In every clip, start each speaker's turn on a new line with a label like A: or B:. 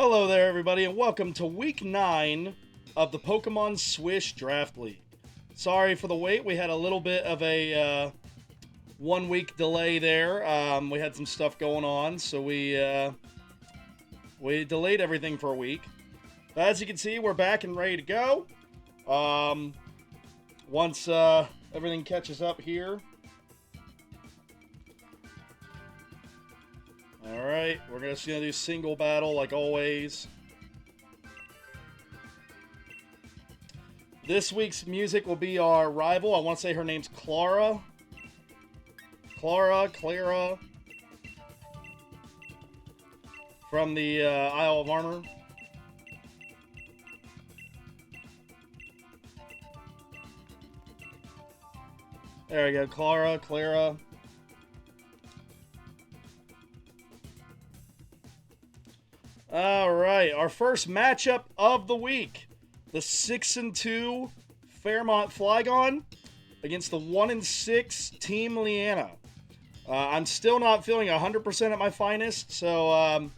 A: Hello there, everybody, and welcome to Week 9 of the Pokemon SWSH Draft League. Sorry for the wait. We had a little bit of a 1-week delay there. We had some stuff going on, so we delayed everything for a week. But as you can see, we're back and ready to go. Once everything catches up here. Alright, we're just going to do single battle like always. This week's music will be our rival. I want to say her name's Clara. Clara. From the Isle of Armor. There we go, Clara. Alright, our first matchup of the week. The 6-2 Fairmont Flygon against the 1-6 Team Leanna. I'm still not feeling 100% at my finest, so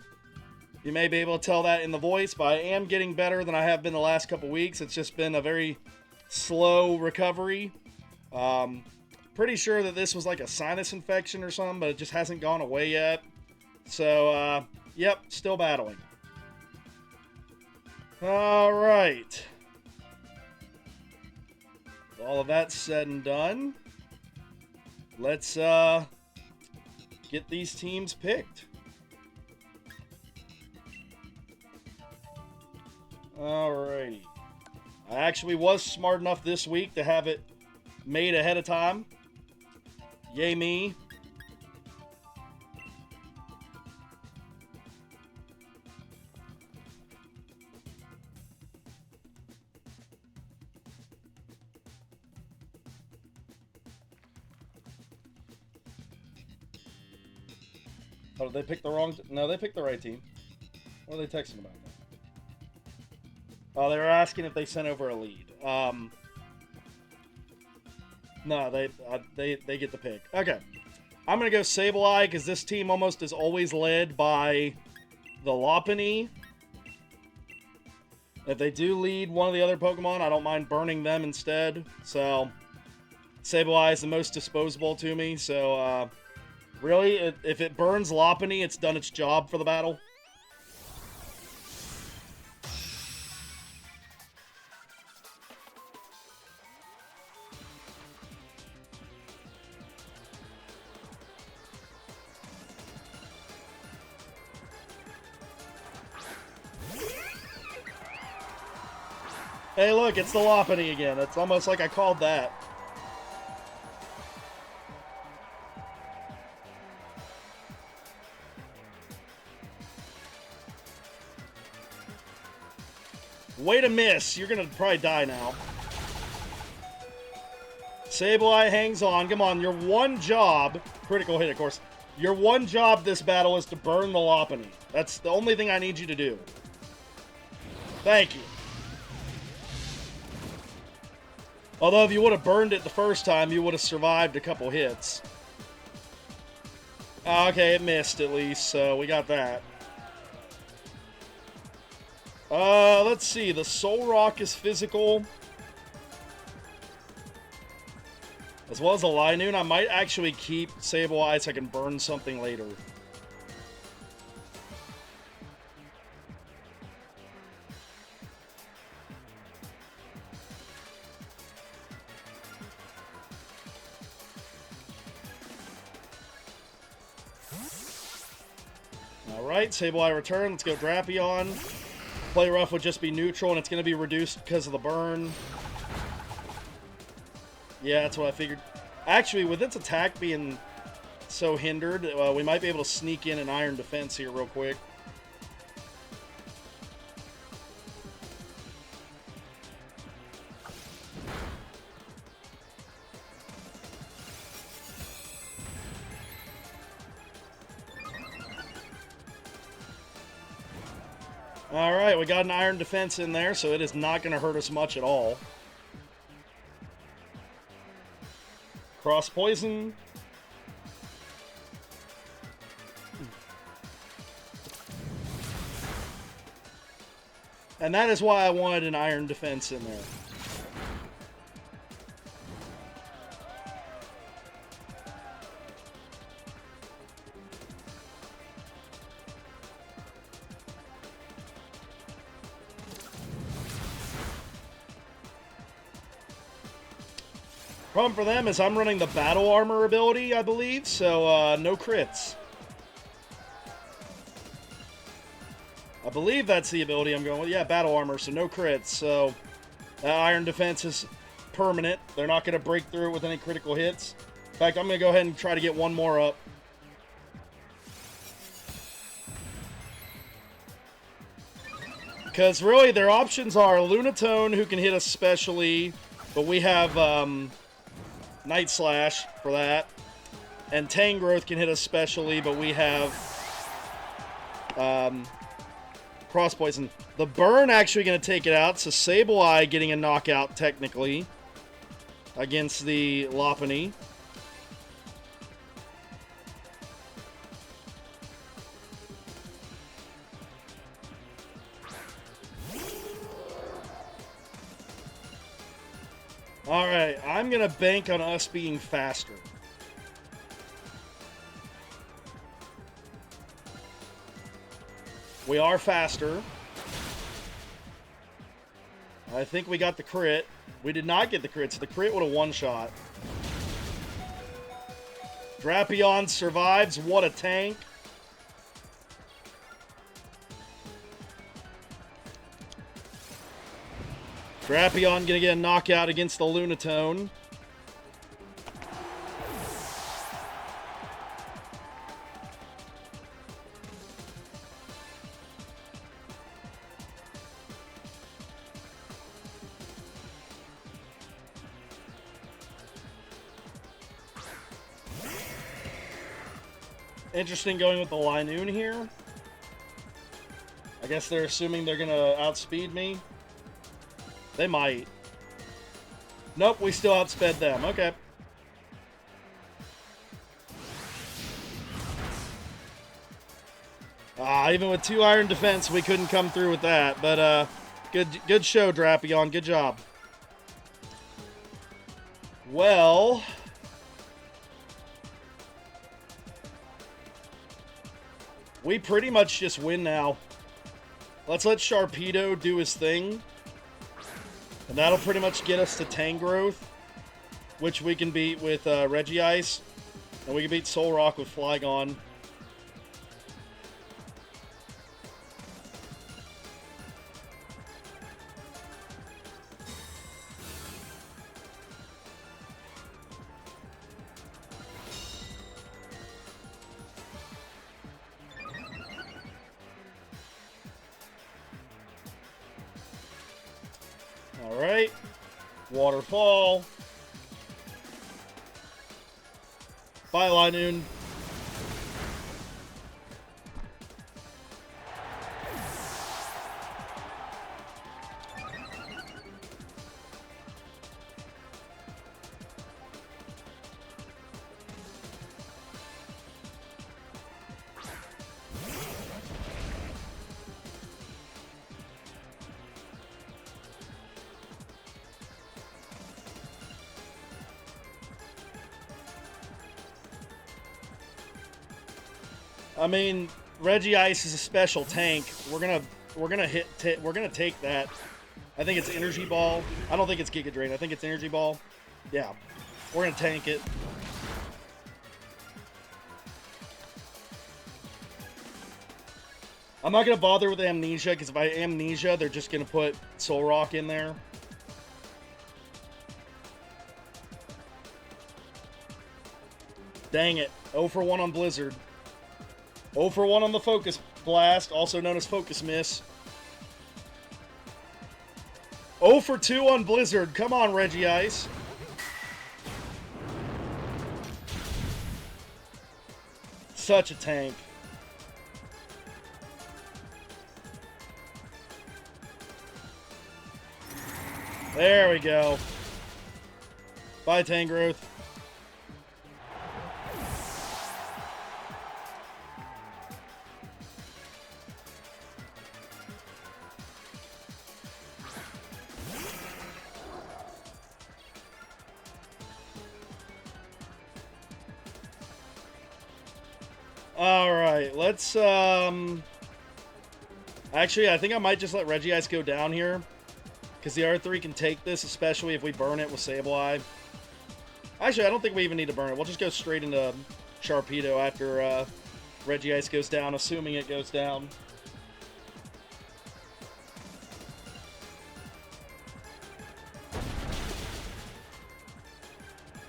A: you may be able to tell that in the voice, but I am getting better than I have been the last couple weeks. It's just been a very slow recovery. Pretty sure that this was like a sinus infection or something, but it just hasn't gone away yet. So, yep, still battling. Alright. With all of that said and done, let's get these teams picked. Alrighty. I actually was smart enough this week to have it made ahead of time. Yay me. Oh, did they pick the wrong... No, they picked the right team. What are they texting about? Oh, they were asking if they sent over a lead. No, they get the pick. Okay. I'm going to go Sableye, because this team almost is always led by the Lopunny. If they do lead one of the other Pokemon, I don't mind burning them instead. So, Sableye is the most disposable to me, so... Really, if it burns Lopunny, it's done its job for the battle. Hey, look, it's the Lopunny again. It's almost like I called that. Way to miss. You're going to probably die now. Sableye hangs on. Come on, your one job... Critical hit, of course. Your one job this battle is to burn the Lopunny. That's the only thing I need you to do. Thank you. Although if you would have burned it the first time, you would have survived a couple hits. Okay, it missed at least, so we got that. Let's see. The Soul Rock is physical. As well as the Linoon. I might actually keep Sableye so I can burn something later. Alright, Sableye return. Let's go Drapion. Play Rough would just be neutral, and it's going to be reduced because of the burn. Yeah, that's what I figured. Actually, with its attack being so hindered, we might be able to sneak in an Iron Defense here real quick. Alright, we got an Iron Defense in there, so it is not going to hurt us much at all. Cross Poison. And that is why I wanted an iron defense in there. Problem for them is I'm running the battle armor ability, I believe, so no crits. I believe that's the ability I'm going with. Yeah, battle armor, so no crits. So that iron defense is permanent. They're not going to break through it with any critical hits. In fact, I'm going to go ahead and try to get one more up. Because really, their options are Lunatone, who can hit us specially, but we have Night Slash for that. And Tangrowth can hit us specially, but we have Cross Poison. The Burn actually going to take it out, so Sableye getting a knockout technically against the Lopunny. Alright, I'm going to bank on us being faster. We are faster. I think we got the crit. We did not get the crit, so the crit would have one-shot. Drapion survives. What a tank. Drapion gonna get a knockout against the Lunatone. Interesting going with the Linoon here. I guess they're assuming they're gonna outspeed me. They might. Nope, we still outsped them. Okay. Even with 2 iron defense, we couldn't come through with that. But good show, Drapion. Good job. Well, we pretty much just win now. Let's let Sharpedo do his thing. And that'll pretty much get us to Tangrowth, which we can beat with Regice. And we can beat Solrock with Flygon. Alright. Waterfall. Bye, Linoon. I mean, Regice is a special tank. We're gonna take that. I think it's Energy Ball. I don't think it's Giga Drain. I think it's Energy Ball. Yeah, we're gonna tank it. I'm not gonna bother with Amnesia because if I Amnesia, they're just gonna put Solrock in there. Dang it! 0 for 1 on Blizzard. 0 for 1 on the Focus Blast, also known as Focus Miss. 0 for 2 on Blizzard. Come on, Regice. Such a tank. There we go. Bye, Tangrowth. right, let's, actually, I think I might just let Regice go down here. Because the R3 can take this, especially if we burn it with Sableye. Actually, I don't think we even need to burn it. We'll just go straight into Sharpedo after Regice goes down, assuming it goes down.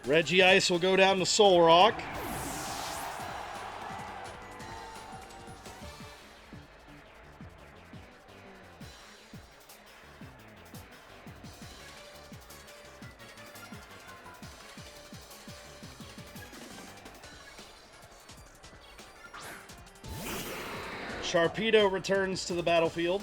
A: Regice will go down to Solrock. Sharpedo returns to the battlefield.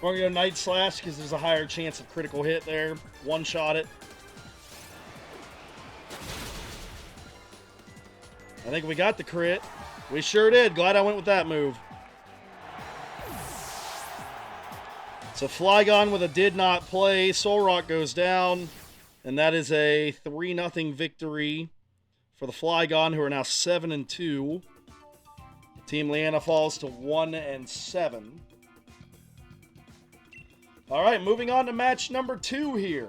A: We're going to go Night Slash because there's a higher chance of critical hit there. One-shot it. I think we got the crit. We sure did. Glad I went with that move. So Flygon with a did not play. Solrock goes down. And that is a 3-0 victory for the Flygon, who are now 7-2. Team Leanna falls to 1-7. All right, moving on to match number 2 here.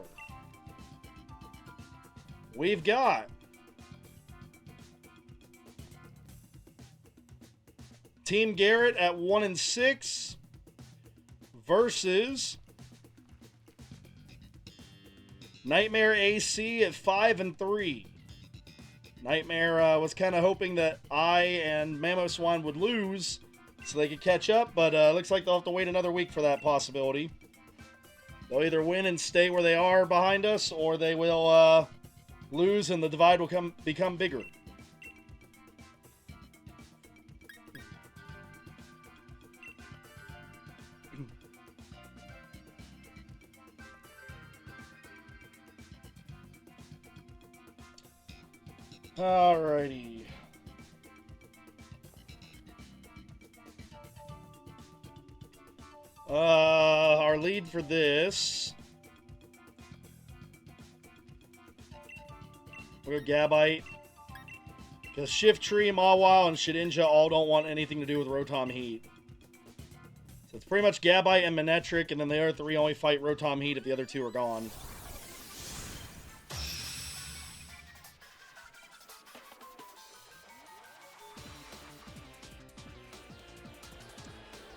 A: We've got Team Garrett at 1-6 versus Nightmare AC at 5-3. Nightmare was kind of hoping that I and Mamoswine would lose so they could catch up, but looks like they'll have to wait another week for that possibility. They'll either win and stay where they are behind us, or they will lose and the divide will become bigger. Alrighty. Our lead for this. We'll go Gabite. Because Shiftry, Mawile, and Shedinja all don't want anything to do with Rotom Heat. So it's pretty much Gabite and Manectric, and then the other 3 only fight Rotom Heat if the other 2 are gone.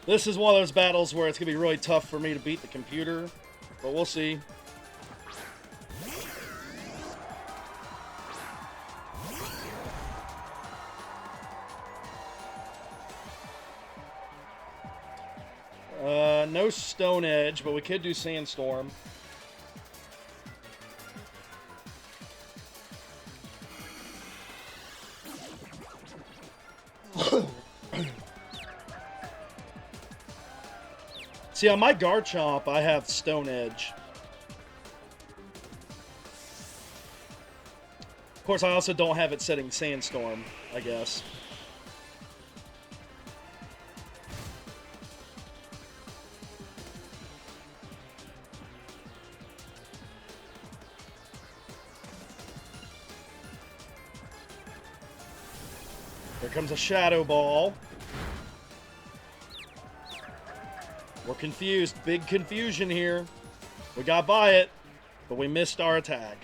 A: This is one of those battles where it's going to be really tough for me to beat the computer, but we'll see. No Stone Edge, but we could do Sandstorm. See, on my Garchomp, I have Stone Edge. Of course, I also don't have it setting Sandstorm, I guess. There comes a Shadow Ball. We're confused. Big confusion here. We got by it, but we missed our attack.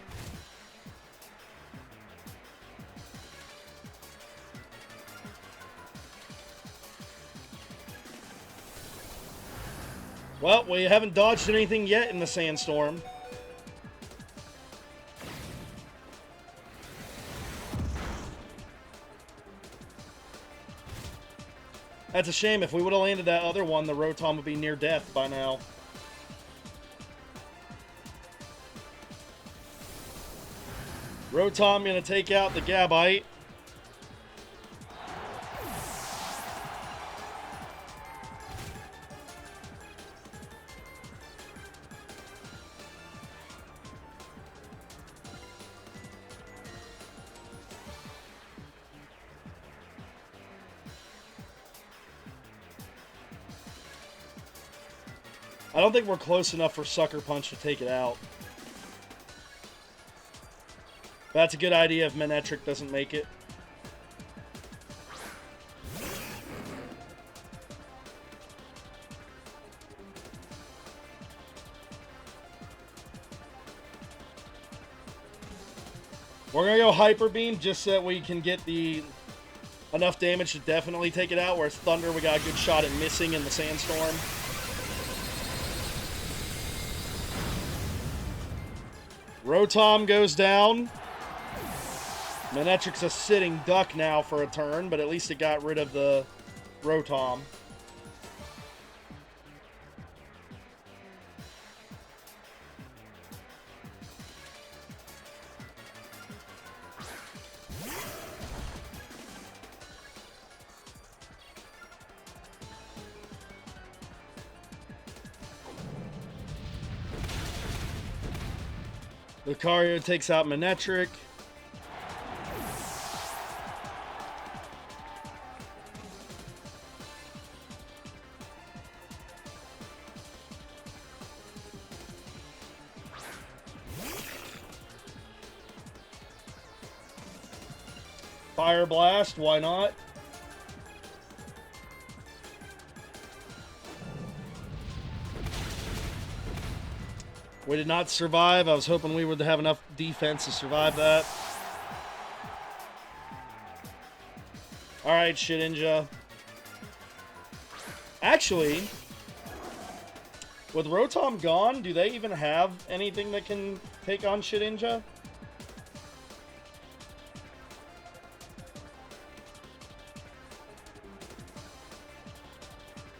A: Well, we haven't dodged anything yet in the Sandstorm. That's a shame. If we would have landed that other one, the Rotom would be near death by now. Rotom going to take out the Gabite. I don't think we're close enough for Sucker Punch to take it out. That's a good idea if Manectric doesn't make it. We're going to go Hyper Beam just so that we can get the enough damage to definitely take it out, whereas Thunder we got a good shot at missing in the Sandstorm. Rotom goes down. Manectric's a sitting duck now for a turn, but at least it got rid of the Rotom. Lucario takes out Manectric. Fire Blast, why not? We did not survive. I was hoping we would have enough defense to survive that. Alright, Shedinja. Actually, with Rotom gone, do they even have anything that can take on Shedinja?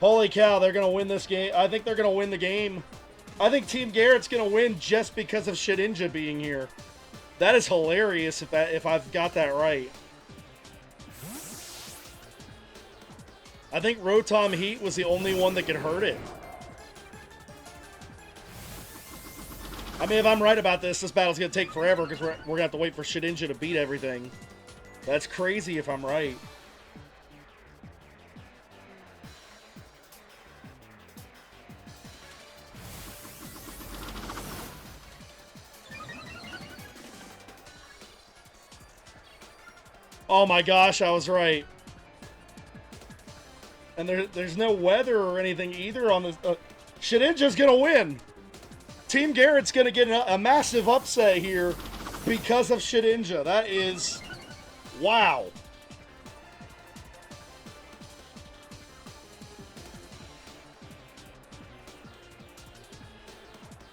A: Holy cow, they're going to win this game. I think they're going to win the game. I think Team Garrett's going to win just because of Shedinja being here. That is hilarious if I've got that right. I think Rotom Heat was the only one that could hurt it. I mean, if I'm right about this, this battle's going to take forever because we're going to have to wait for Shedinja to beat everything. That's crazy if I'm right. Oh my gosh, I was right. And there's no weather or anything either on this. Shedinja's going to win. Team Garrett's going to get a massive upset here because of Shedinja. That is... wow.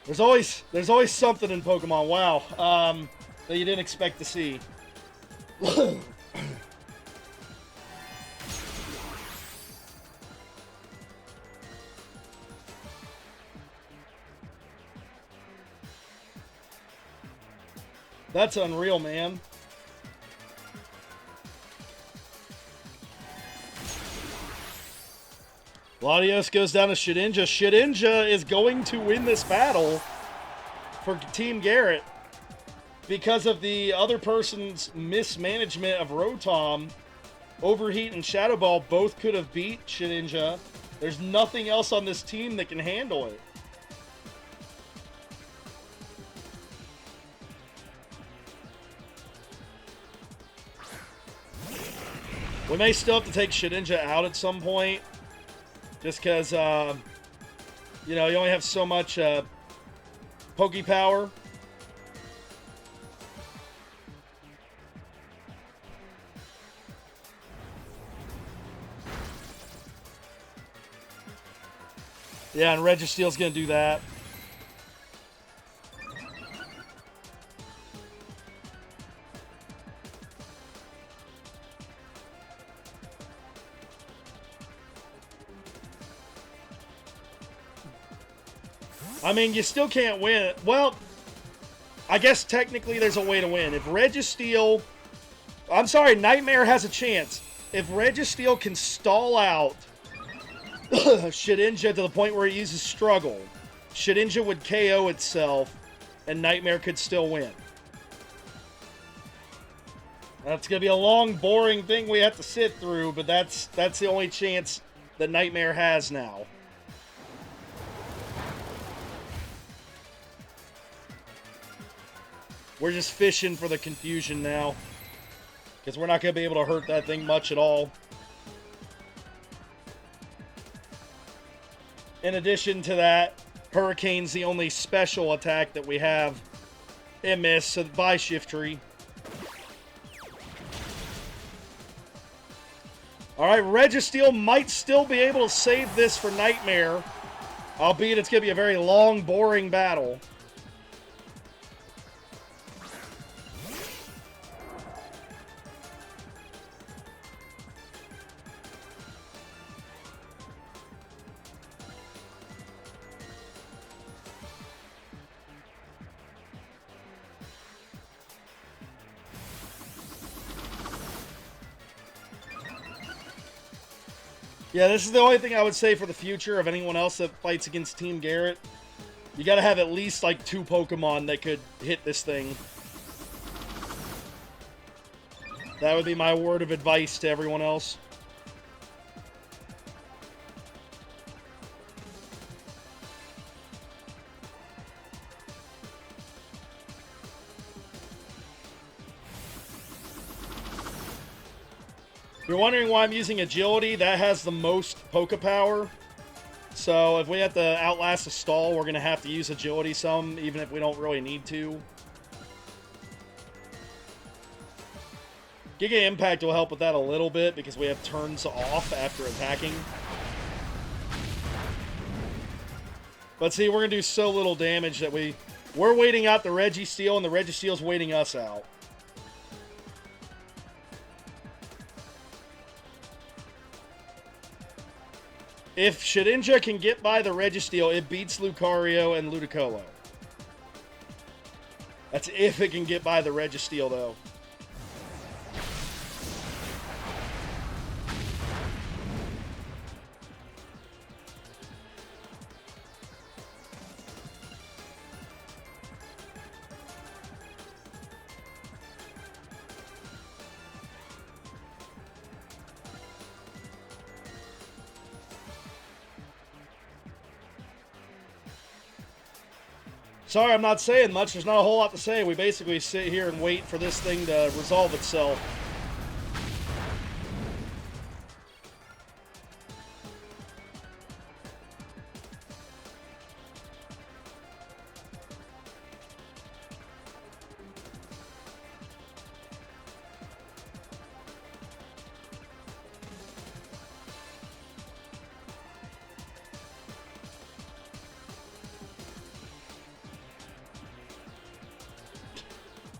A: There's always something in Pokemon, wow, that you didn't expect to see. That's unreal, man. Latios goes down to Shedinja. Shedinja is going to win this battle for Team Garrett because of the other person's mismanagement of Rotom. Overheat and Shadow Ball both could have beat Shedinja. There's nothing else on this team that can handle it. We may still have to take Shedinja out at some point. Just because, you know, you only have so much Poke Power. Yeah, and Registeel's going to do that. I mean, you still can't win. Well, I guess technically there's a way to win. If Registeel... I'm sorry, Nightmare has a chance. If Registeel can stall out Shedinja to the point where he uses Struggle, Shedinja would KO itself, and Nightmare could still win. That's going to be a long, boring thing we have to sit through, but that's the only chance that Nightmare has now. We're just fishing for the confusion now. Because we're not going to be able to hurt that thing much at all. In addition to that, Hurricane's the only special attack that we have. It missed, so bye Shiftry. Alright, Registeel might still be able to save this for Nightmare. Albeit it's going to be a very long, boring battle. Yeah, this is the only thing I would say for the future of anyone else that fights against Team Garrett. You gotta have at least, like, 2 Pokemon that could hit this thing. That would be my word of advice to everyone else. If you're wondering why I'm using Agility, that has the most Poke Power. So if we have to outlast a stall, we're going to have to use Agility some, even if we don't really need to. Giga Impact will help with that a little bit, because we have turns off after attacking. But see, we're going to do so little damage that we're waiting out the Registeel, and the Registeel's waiting us out. If Shedinja can get by the Registeel, it beats Lucario and Ludicolo. That's if it can get by the Registeel, though. Sorry, I'm not saying much. There's not a whole lot to say. We basically sit here and wait for this thing to resolve itself.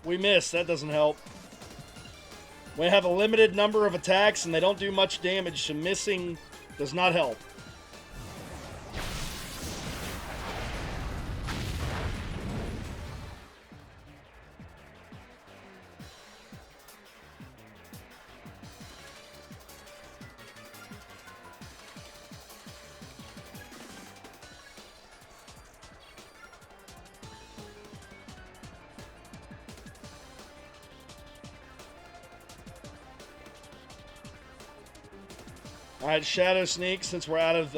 A: We miss. That doesn't help. We have a limited number of attacks and they don't do much damage, so missing does not help. Alright, Shadow Sneak, since we're out of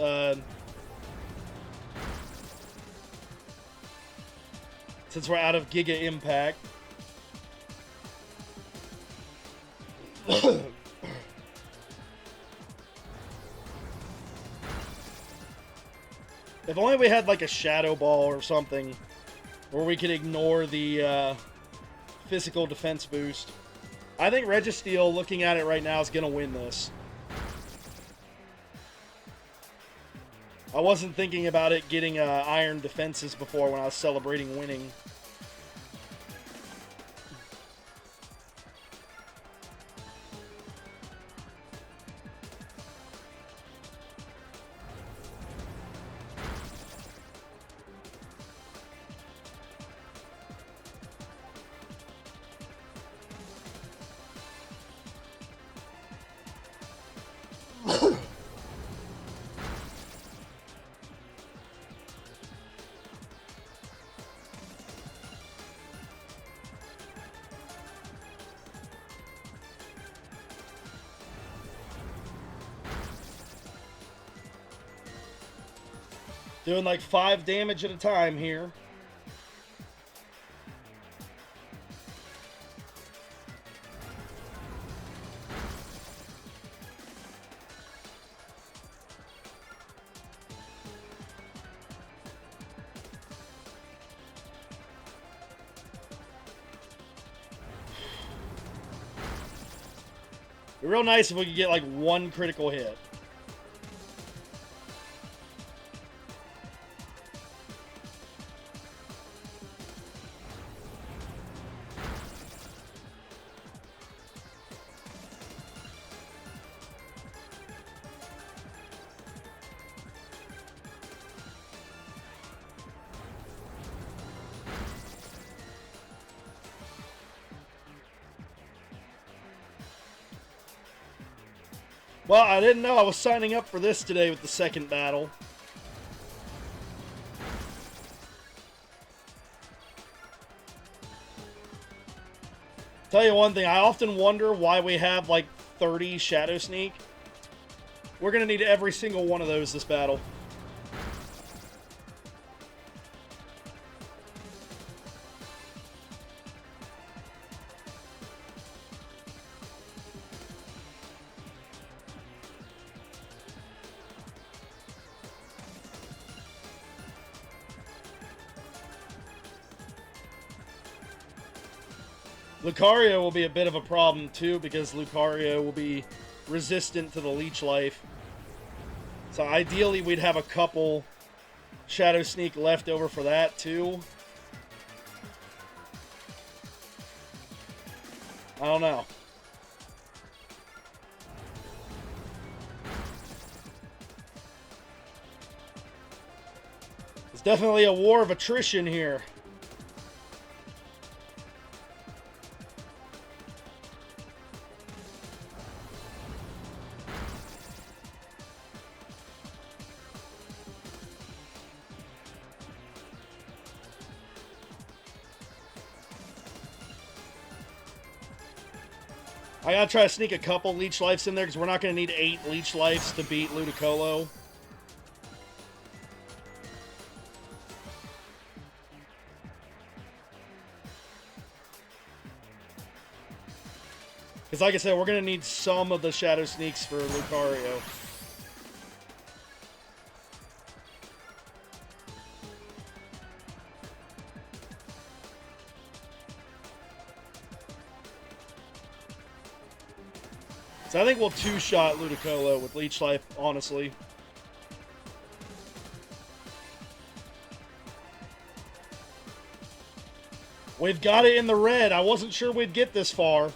A: Giga Impact. If only we had like a Shadow Ball or something where we could ignore the physical defense boost. I think Registeel, looking at it right now, is going to win this. I wasn't thinking about it getting iron defenses before when I was celebrating winning. Doing like 5 damage at a time here. It'd be real nice if we could get like one critical hit. Well, I didn't know I was signing up for this today with the second battle. Tell you one thing, I often wonder why we have like 30 Shadow Sneak. We're going to need every single one of those this battle. Lucario will be a bit of a problem too, because Lucario will be resistant to the Leech Life. So ideally we'd have a couple Shadow Sneak left over for that too. I don't know. It's definitely a war of attrition here. I gotta try to sneak a couple Leech Lives in there because we're not gonna need 8 Leech Lives to beat Ludicolo. Because like I said, we're gonna need some of the Shadow Sneaks for Lucario. So I think we'll two-shot Ludicolo with Leech Life, honestly. We've got it in the red. I wasn't sure we'd get this far.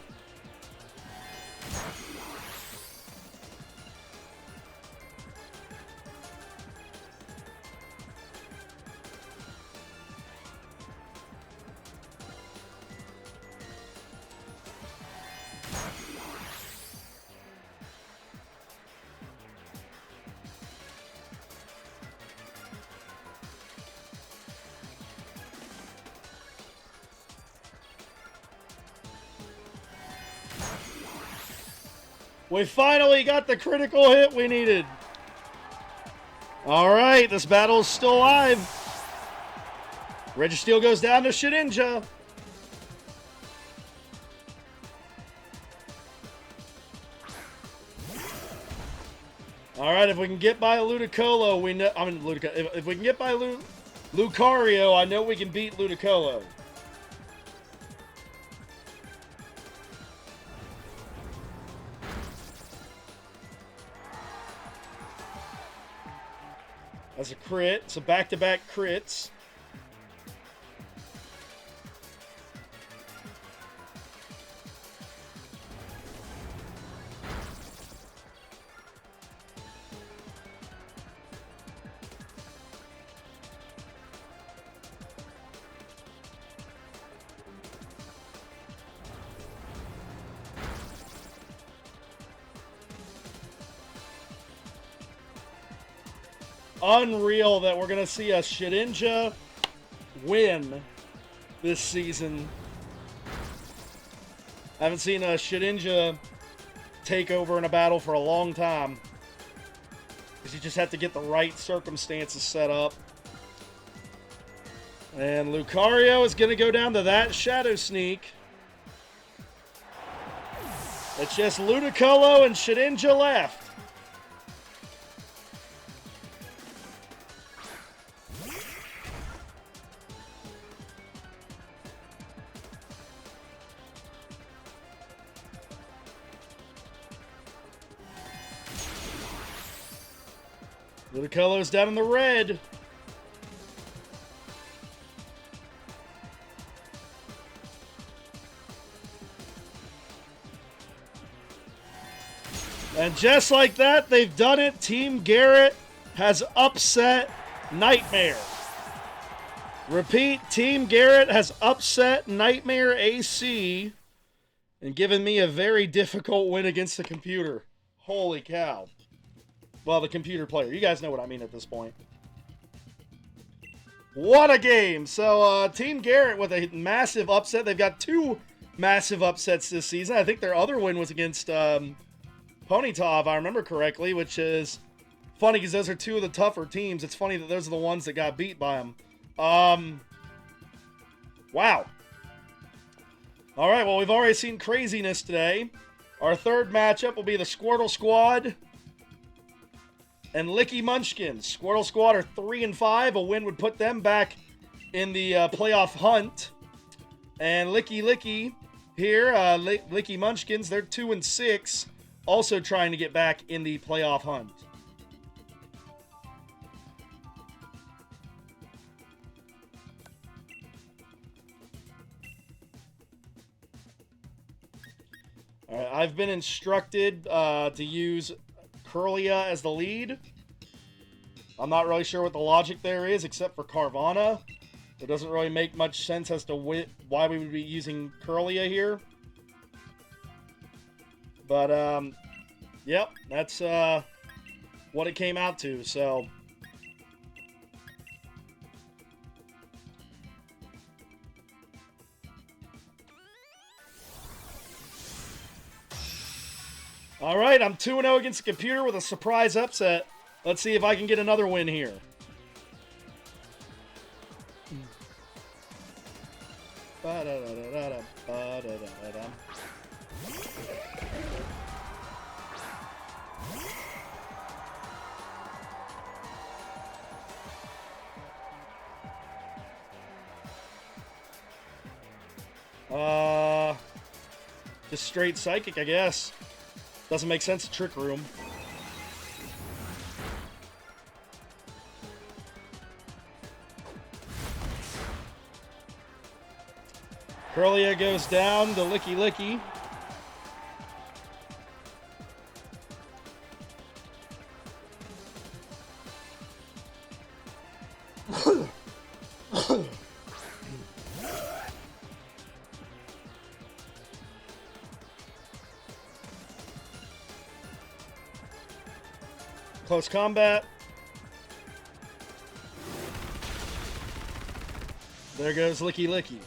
A: We finally got the critical hit we needed. All right, this battle is still alive. Registeel goes down to Shedinja. All right, if we can get by Ludicolo, we know. I mean, if we can get by Lucario, I know we can beat Ludicolo. That's a crit. So back-to-back crits. Unreal that we're going to see a Shedinja win this season. I haven't seen a Shedinja take over in a battle for a long time. Because you just have to get the right circumstances set up. And Lucario is going to go down to that Shadow Sneak. It's just Ludicolo and Shedinja left. Ludicolo's down in the red. And just like that, they've done it. Team Garrett has upset Nightmare. Repeat, Team Garrett has upset Nightmare AC and given me a very difficult win against the computer. Holy cow. Well, the computer player. You guys know what I mean at this point. What a game. So, Team Garrett with a massive upset. They've got 2 massive upsets this season. I think their other win was against Ponyta, if I remember correctly, which is funny because those are 2 of the tougher teams. It's funny that those are the ones that got beat by them. Wow. All right, well, we've already seen craziness today. Our third matchup will be the Squirtle Squad and Licky Munchkins. Squirtle Squad are 3-5. A win would put them back in the playoff hunt. And Licky here, Licky Munchkins, they're 2-6, also trying to get back in the playoff hunt. All right, I've been instructed to use Kirlia as the lead. I'm not really sure what the logic there is, except for Carvana. It doesn't really make much sense as to why we would be using Kirlia here. But, yep, that's what it came out to, so... All right, I'm 2-0 against the computer with a surprise upset. Let's see if I can get another win here. Just straight psychic, I guess. Doesn't make sense, Trick Room. Kirlia goes down to Licky. Close combat. There goes Licky.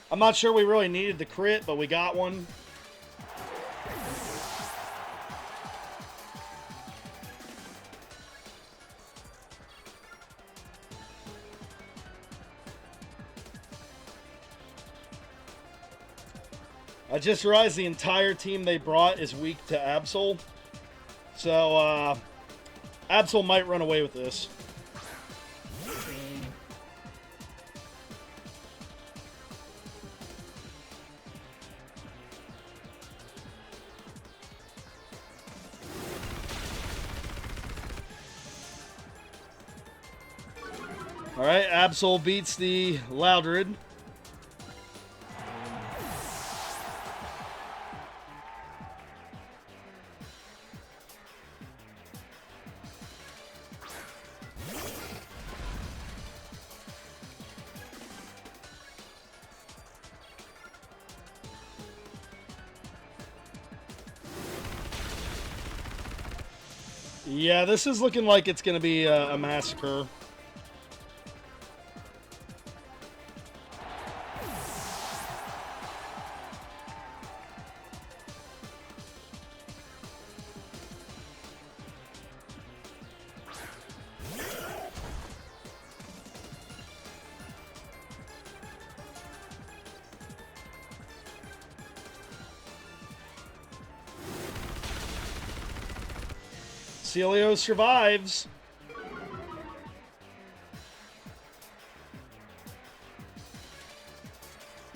A: I'm not sure we really needed the crit, but we got one. I just realized the entire team they brought is weak to Absol. So, Absol might run away with this. Alright, Absol beats the Loudred. Yeah, this is looking like it's going to be a massacre. Celio survives.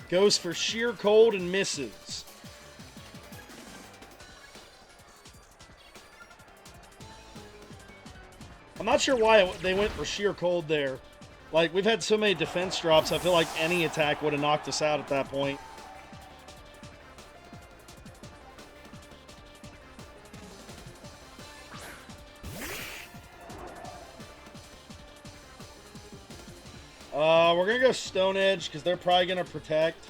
A: Goes for sheer cold and misses. not sure why they went for sheer cold there. Like, we've had so many defense drops, I feel like any attack would have knocked us out at that point. We're going to go Stone Edge because they're probably going to protect.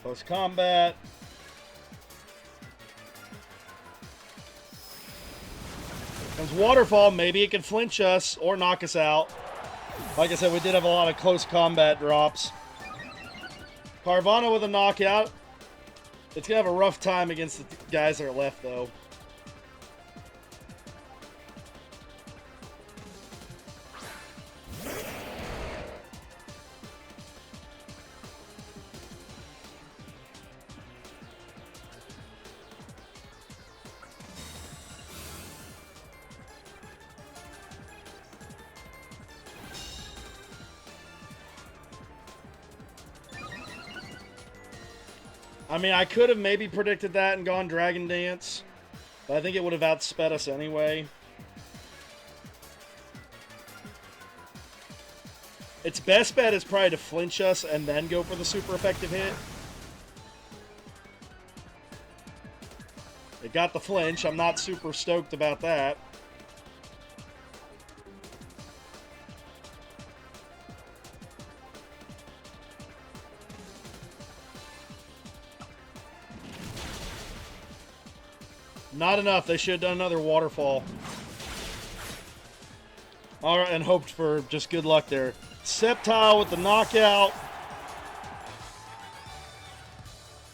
A: Close combat. Comes Waterfall. Maybe it can flinch us or knock us out. Like I said, we did have a lot of close combat drops. Carvana with a knockout. It's going to have a rough time against the guys that are left, though. I mean, I could have maybe predicted that and gone Dragon Dance, but I think it would have outsped us anyway. Its best bet is probably to flinch us and then go for the super effective hit. It got the flinch. I'm not super stoked about that. Not enough. They should have done another waterfall. Alright, and hoped for just good luck there. Sceptile with the knockout.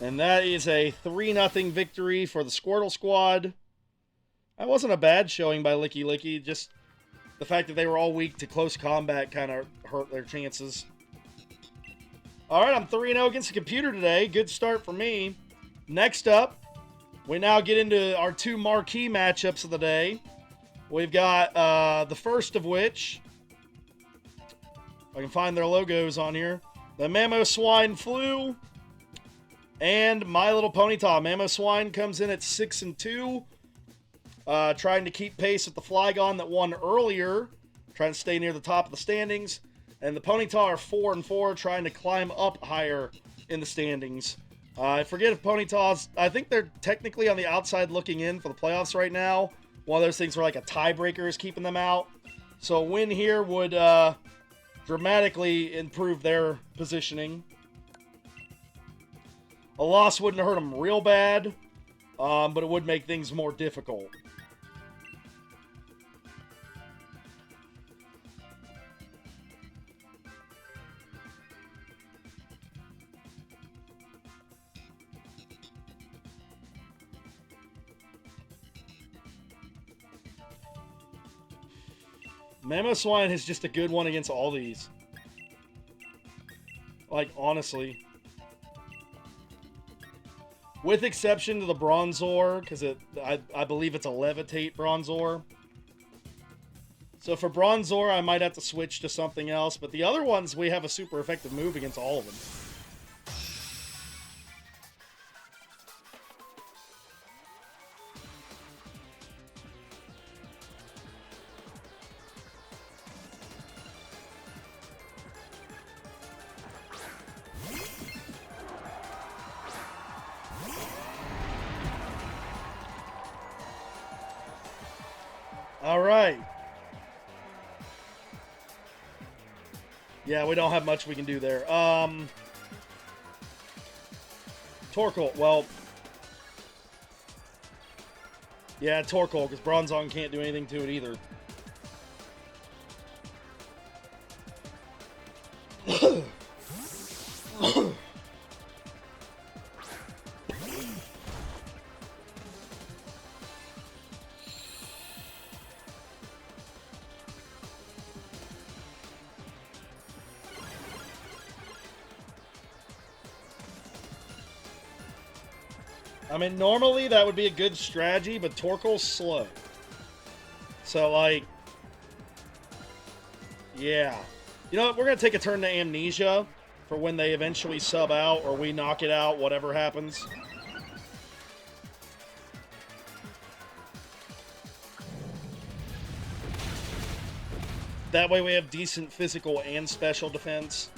A: And that is a 3-0 victory for the Squirtle squad. That wasn't a bad showing by Licky. Just the fact that they were all weak to close combat kind of hurt their chances. Alright, I'm 3-0 against the computer today. Good start for me. Next up, we now get into our two marquee matchups of the day. We've got the first of which, if I can find their logos on here, the Mamoswine Flu and My Little Ponyta. Mamoswine comes in at 6-2, trying to keep pace with the Flygon that won earlier, trying to stay near the top of the standings. And the Ponyta are 4-4, trying to climb up higher in the standings. I forget if Ponyta's... I think they're technically on the outside looking in for the playoffs right now. One of those things where like a tiebreaker is keeping them out. So a win here would dramatically improve their positioning. A loss wouldn't hurt them real bad, but it would make things more difficult. Mamoswine is just a good one against all these. Like, honestly. With exception to the Bronzor, because I believe it's a Levitate Bronzor. So for Bronzor, I might have to switch to something else. But the other ones, we have a super effective move against all of them. All right. Yeah, we don't have much we can do there. Torkoal. Well, yeah, Torkoal, because Bronzong can't do anything to it either. I mean, normally that would be a good strategy, but Torkoal's slow. So, like, yeah. You know what? We're going to take a turn to Amnesia for when they eventually sub out or we knock it out, whatever happens. That way we have decent physical and special defense.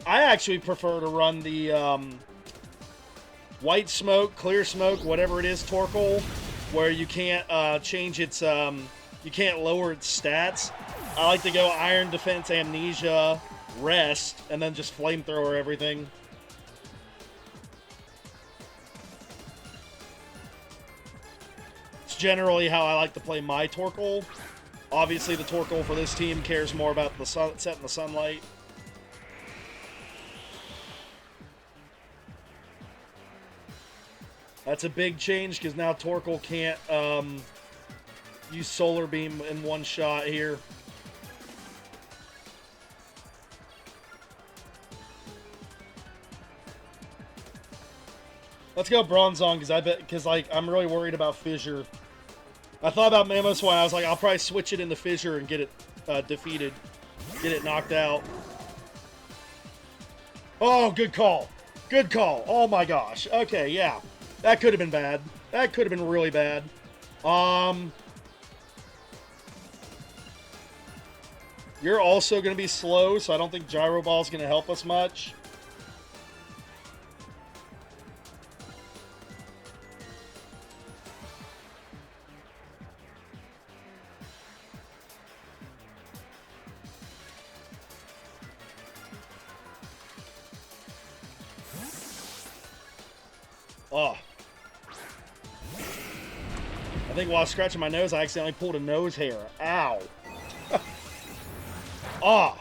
A: I actually prefer to run the white smoke, clear smoke, whatever it is, Torkoal, where you can't change its, you can't lower its stats. I like to go Iron Defense, Amnesia, Rest, and then just Flamethrower everything. It's generally how I like to play my Torkoal. Obviously, the Torkoal for this team cares more about the sunset and the sunlight. That's a big change because now Torkoal can't use Solar Beam in one shot here. Let's go Bronzong because like I'm really worried about Fissure. I thought about Mamoswine. I was like, I'll probably switch it into Fissure and get it defeated, get it knocked out. Oh, good call, good call. Oh my gosh. Okay, yeah. That could have been bad. That could have been really bad. You're also going to be slow, so I don't think Gyro Ball is going to help us much. Oh. I think while scratching my nose, I accidentally pulled a nose hair. Ow. Ah.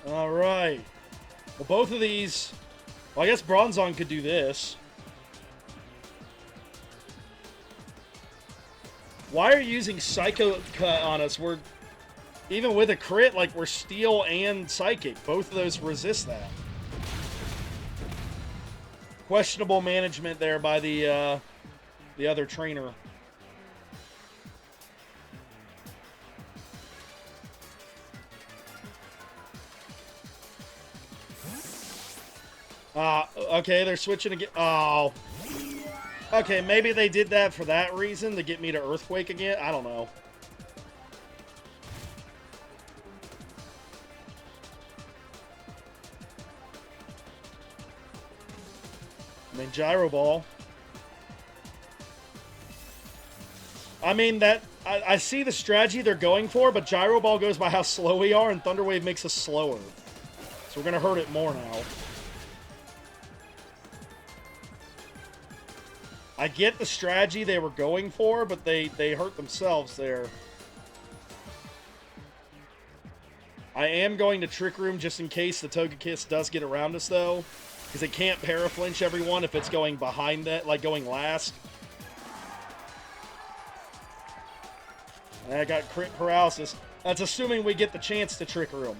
A: All right. Well, both of these... Well, I guess Bronzong could do this. Why are you using Psycho Cut on us? We're... Even with a crit, like, we're Steel and Psychic. Both of those resist that. Questionable management there by the other trainer. Okay, they're switching again. Oh. Okay, maybe they did that for that reason, to get me to Earthquake again. I don't know. I mean, Gyro Ball. I mean, that I see the strategy they're going for, but Gyro Ball goes by how slow we are, and Thunder Wave makes us slower. So we're going to hurt it more now. I get the strategy they were going for, but they hurt themselves there. I am going to Trick Room just in case the Togekiss does get around us, though. Because it can't Paraflinch everyone if it's going behind it, like going last. And I got crit paralysis. That's assuming we get the chance to Trick Room.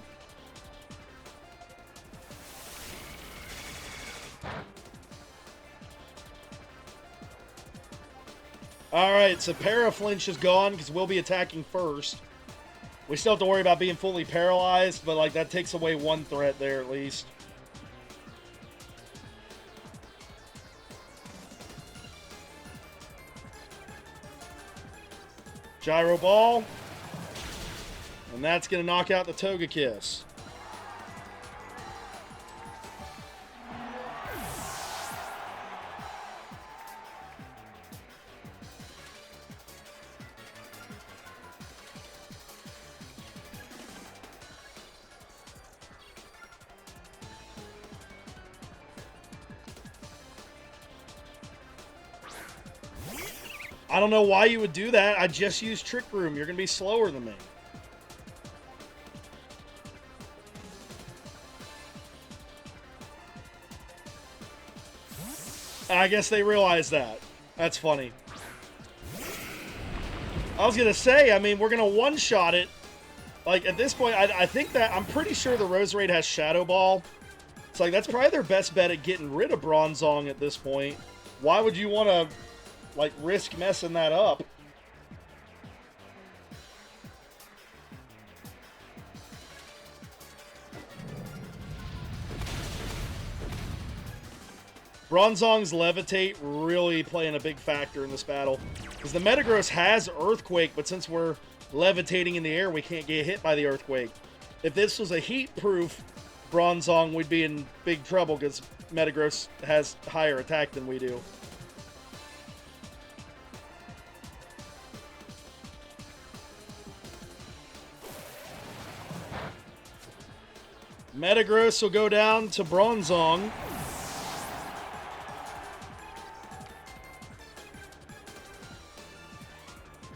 A: Alright, so Paraflinch is gone because we'll be attacking first. We still have to worry about being fully paralyzed, but like that takes away one threat there at least. Gyro Ball. And that's going to knock out the Togekiss. I don't know why you would do that. I just used Trick Room. You're going to be slower than me. I guess they realized that. That's funny. I was going to say, I mean, we're going to one-shot it like, at this point, I think that, I'm pretty sure the Roserade has Shadow Ball. It's like, that's probably their best bet at getting rid of Bronzong at this point. Why would you want to, like, risk messing that up? Bronzong's Levitate really playing a big factor in this battle. Because the Metagross has Earthquake, but since we're levitating in the air, we can't get hit by the Earthquake. If this was a heat-proof Bronzong, we'd be in big trouble because Metagross has higher attack than we do. Metagross will go down to Bronzong.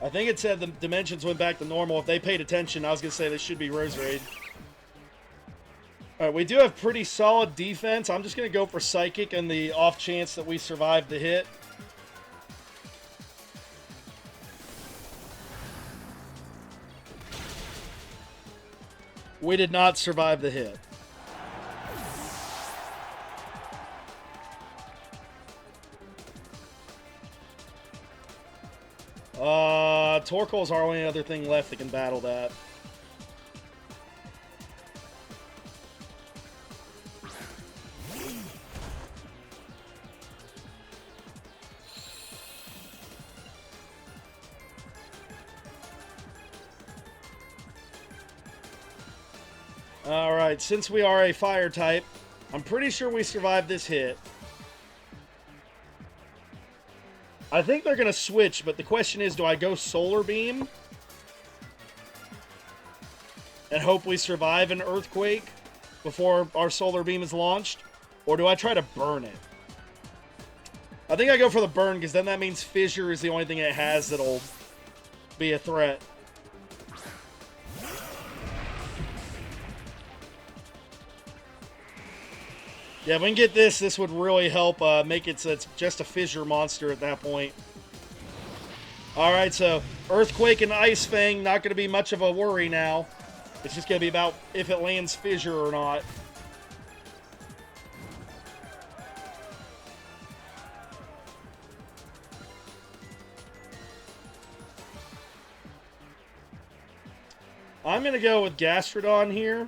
A: I think it said the dimensions went back to normal. If they paid attention, I was going to say they should be Roserade. Alright, we do have pretty solid defense. I'm just going to go for Psychic and the off chance that we survive the hit. We did not survive the hit. Torkoal's our only other thing left that can battle that. Alright, since we are a fire type, I'm pretty sure we survived this hit. I think they're going to switch, but the question is, do I go Solar Beam and hope we survive an Earthquake before our Solar Beam is launched? Or do I try to burn it? I think I go for the burn, because then that means Fissure is the only thing it has that'll be a threat. Yeah, if we can get this, this would really help make it so it's just a Fissure monster at that point. Alright, so Earthquake and Ice Fang, not going to be much of a worry now. It's just going to be about if it lands Fissure or not. I'm going to go with Gastrodon here.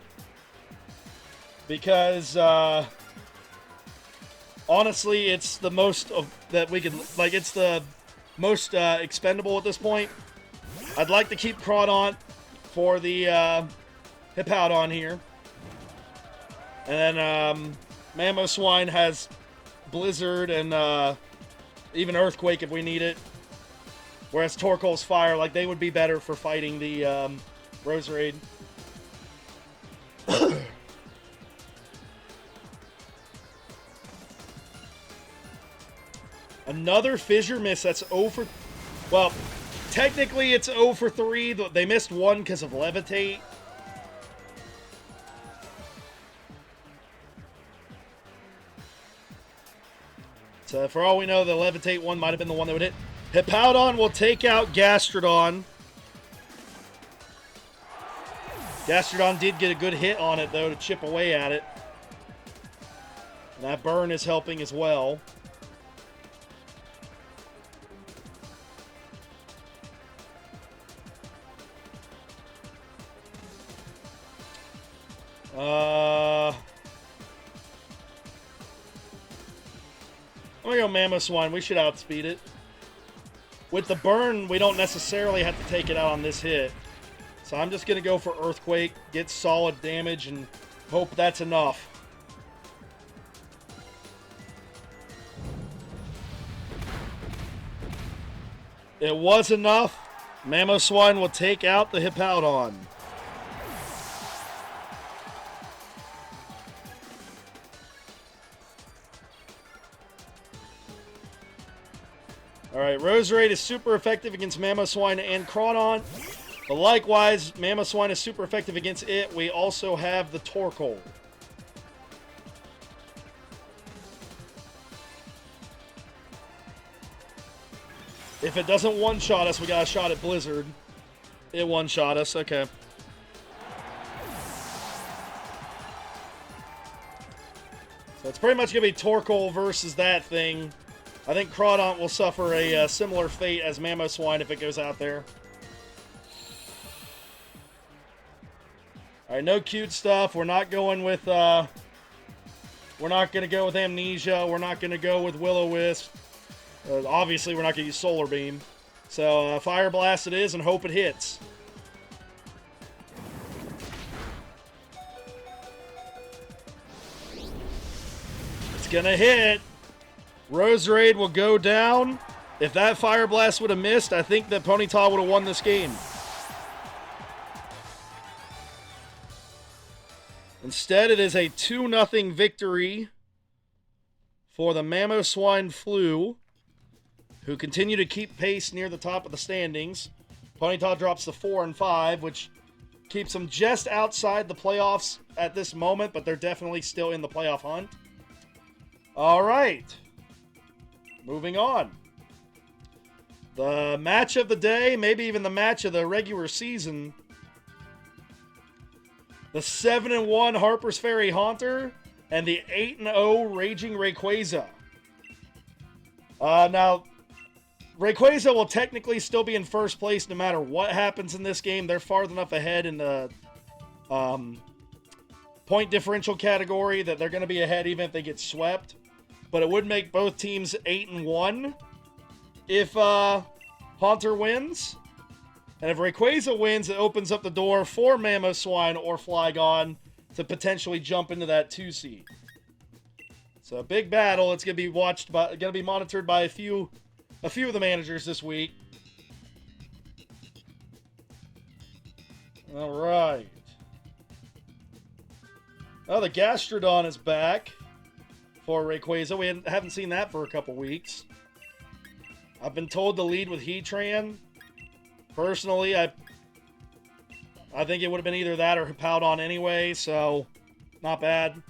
A: Because, honestly, it's the most of that we can, like, it's the most expendable at this point. I'd like to keep Crawdaunt for the Hippowdon here. And then Mamoswine has Blizzard and even Earthquake if we need it. Whereas Torkoal's Fire, like, they would be better for fighting the Roserade. Another Fissure miss. That's 0 for... Well, technically it's 0 for 3. They missed one because of Levitate. So for all we know, the Levitate one might have been the one that would hit. Hippowdon will take out Gastrodon. Gastrodon did get a good hit on it, though, to chip away at it. And that burn is helping as well. I'm gonna go Mamoswine. We should outspeed it. With the burn, we don't necessarily have to take it out on this hit. So I'm just gonna go for Earthquake, get solid damage, and hope that's enough. It was enough. Mamoswine will take out the Hippowdon. Alright, Roserade is super effective against Mamoswine and Crawdaunt. But likewise, Mamoswine is super effective against it. We also have the Torkoal. If it doesn't one-shot us, we got a shot at Blizzard. It one-shot us, okay. it's pretty much going to be Torkoal versus that thing. I think Crawdont will suffer a similar fate as Mamoswine if it goes out there. Alright, no cute stuff. We're not going with, we're not going to go with Amnesia. We're not going to go with Will-O-Wisp. Obviously, we're not going to use Solar Beam. So, Fire Blast it is and hope it hits. It's going to hit. Roserade will go down. If that Fire Blast would have missed, I think that Ponyta would have won this game. Instead, it is a 2-0 victory for the Mamoswine Flu, who continue to keep pace near the top of the standings. Ponyta drops to 4 and 5, which keeps them just outside the playoffs at this moment, but they're definitely still in the playoff hunt. All right. Moving on. The match of the day, maybe even the match of the regular season. The 7-1 Harpers Ferry Haunter and the 8-0 Raging Rayquaza. Now, Rayquaza will technically still be in first place no matter what happens in this game. They're far enough ahead in the point differential category that they're going to be ahead even if they get swept. But it would make both teams 8-1 if Haunter wins. And if Rayquaza wins, it opens up the door for Mamoswine or Flygon to potentially jump into that 2 seed. So a big battle. It's going to be going to be monitored by a few of the managers this week. All right. Oh, the Gastrodon is back for Rayquaza. We haven't seen that for a couple weeks. I've been told to lead with Heatran. Personally, I think it would have been either that or Hippowdon anyway, so not bad.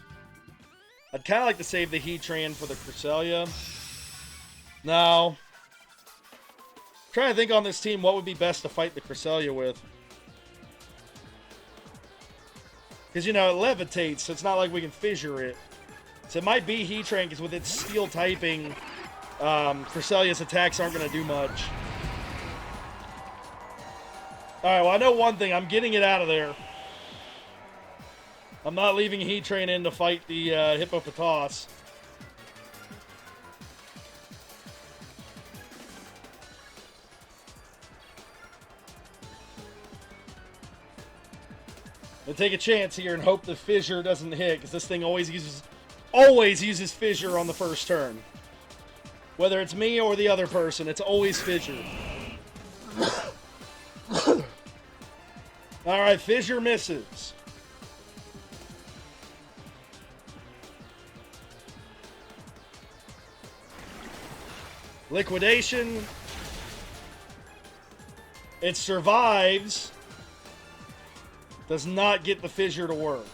A: I'd kind of like to save the Heatran for the Cresselia. No. I'm trying to think on this team what would be best to fight the Cresselia with. Because, you know, it levitates, so it's not like we can fissure it. So it might be Heatran, because with its steel typing, Cresselia's attacks aren't going to do much. Alright, well, I know one thing. I'm getting it out of there. I'm not leaving Heatran in to fight the Hippopotas. I'll take a chance here and hope the Fissure doesn't hit, because this thing always uses Fissure on the first turn. Whether it's me or the other person, it's always Fissure. Alright, Fissure misses. Liquidation. It survives. Does not get the Fissure to work.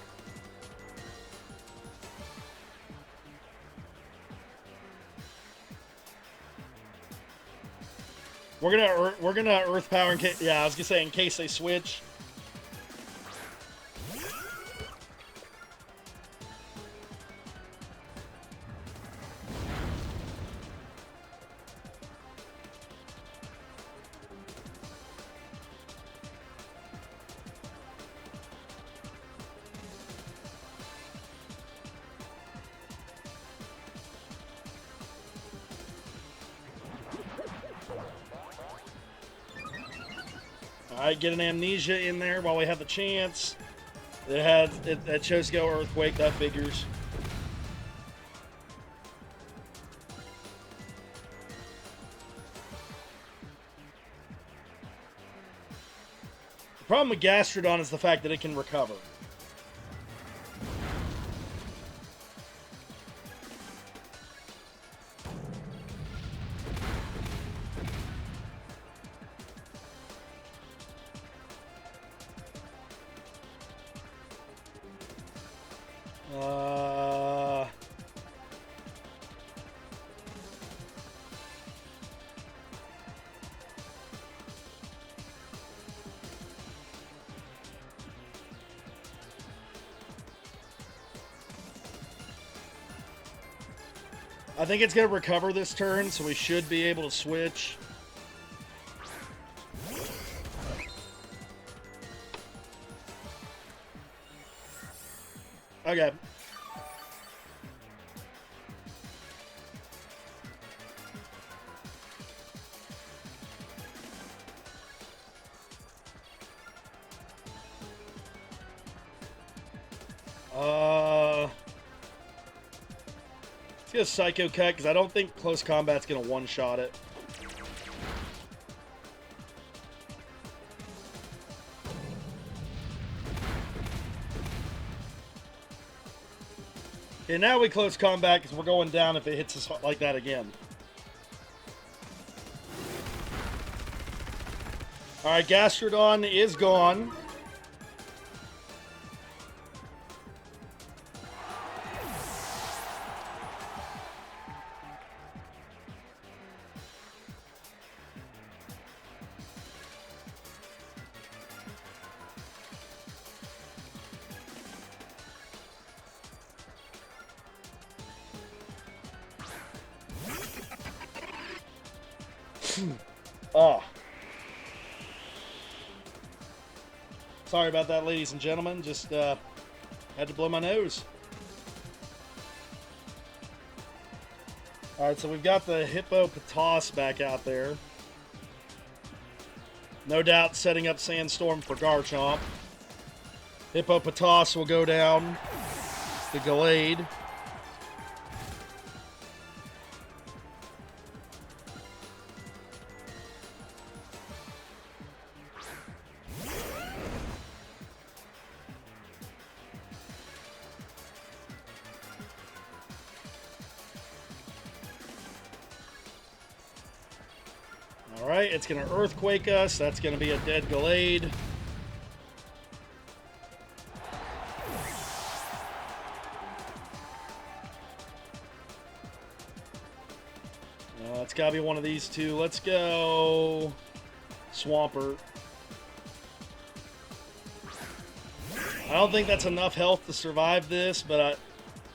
A: We're gonna Earth Power in case. Yeah, I was gonna say in case they switch. Alright, get an Amnesia in there while we have the chance. It chose to go Earthquake, that figures. The problem with Gastrodon is the fact that it can recover. I think it's going to recover this turn, so we should be able to switch. Okay. Let's get a Psycho Cut, because I don't think Close Combat's going to one-shot it. Okay, now we Close Combat, because we're going down if it hits us like that again. Alright, Gastrodon is gone. Oh. Sorry about that, ladies and gentlemen. Just had to blow my nose. Alright, so we've got the Hippopotas back out there. No doubt setting up Sandstorm for Garchomp. Hippopotas will go down. The Gallade. Alright, it's going to Earthquake us. That's going to be a dead Gallade. It's got to be one of these two. Let's go Swampert. I don't think that's enough health to survive this, but